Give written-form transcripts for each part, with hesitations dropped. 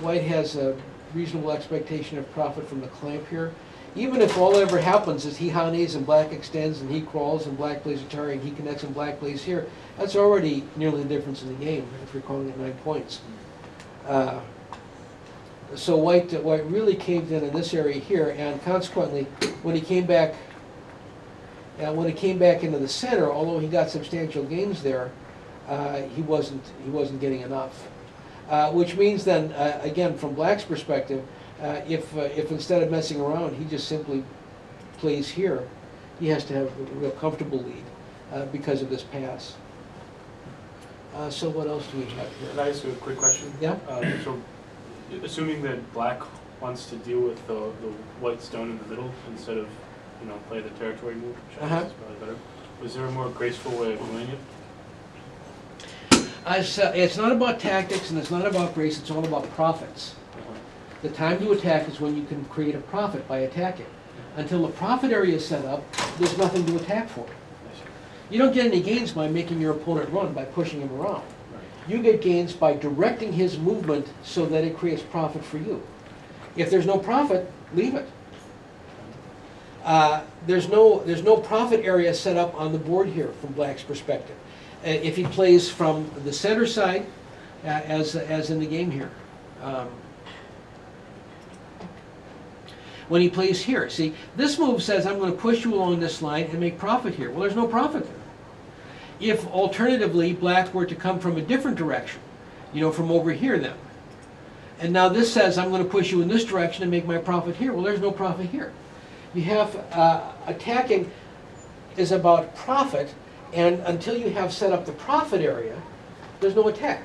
White has a reasonable expectation of profit from the clamp here. Even if all that ever happens is he honeys and black extends and he crawls and black plays Atari and he connects and black plays here, that's already nearly the difference in the game if you're calling it 9 points. So White really caved in this area here, and consequently, when he came back into the center, although he got substantial gains there, he wasn't getting enough. Which means then, again, from Black's perspective, if instead of messing around, he just simply plays here, he has to have a real comfortable lead because of this pass. So what else do we have here? Can I ask you a quick question? Yeah. So, assuming that Black wants to deal with the white stone in the middle instead of, play the territory move, which I guess is probably better, was there a more graceful way of doing it? It's not about tactics and it's not about grace, it's all about profits. The time to attack is when you can create a profit by attacking. Until the profit area is set up, there's nothing to attack for. You don't get any gains by making your opponent run, by pushing him around. You get gains by directing his movement so that it creates profit for you. If there's no profit, leave it. There's no profit area set up on the board here from Black's perspective. If he plays from the center side, as in the game here. When he plays here, see, this move says I'm going to push you along this line and make profit here. Well, there's no profit there. If alternatively Black were to come from a different direction, from over here then, and now this says I'm going to push you in this direction and make my profit here. Well, there's no profit here. You have attacking is about profit, and until you have set up the profit area, there's no attack.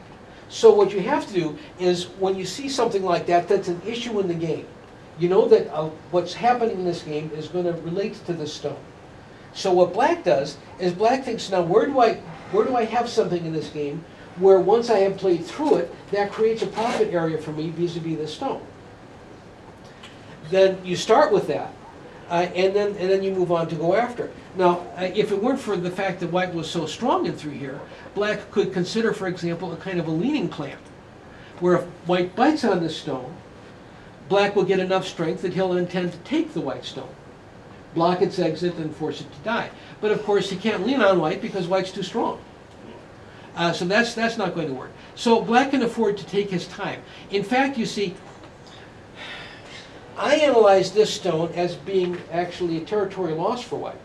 So what you have to do is when you see something like that, that's an issue in the game. You know that what's happening in this game is going to relate to this stone. So what Black does is Black thinks, now where do I have something in this game where once I have played through it, that creates a profit area for me vis-a-vis this stone. Then you start with that, and then you move on to go after. Now, if it weren't for the fact that White was so strong in through here, Black could consider, for example, a kind of a leaning clamp, where if White bites on this stone, Black will get enough strength that he'll intend to take the white stone, block its exit, and force it to die. But of course, he can't lean on White because White's too strong. So that's not going to work. So Black can afford to take his time. In fact, you see, I analyzed this stone as being actually a territory loss for White.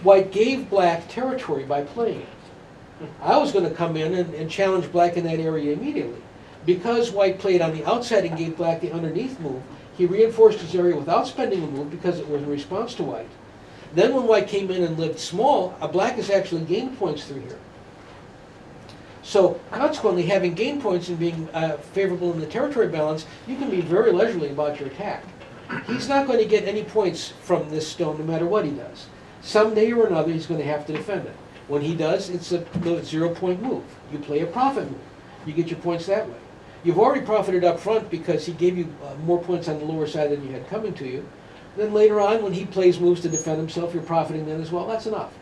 White gave Black territory by playing it. I was going to come in and challenge Black in that area immediately. Because White played on the outside and gave Black the underneath move, he reinforced his area without spending a move because it was in response to White. Then when White came in and lived small, Black has actually gained points through here. So consequently, having gained points and being favorable in the territory balance, you can be very leisurely about your attack. He's not going to get any points from this stone no matter what he does. Someday or another, he's going to have to defend it. When he does, it's a 0-point move. You play a profit move. You get your points that way. You've already profited up front because he gave you more points on the lower side than you had coming to you. Then later on, when he plays moves to defend himself, you're profiting then as well. That's enough.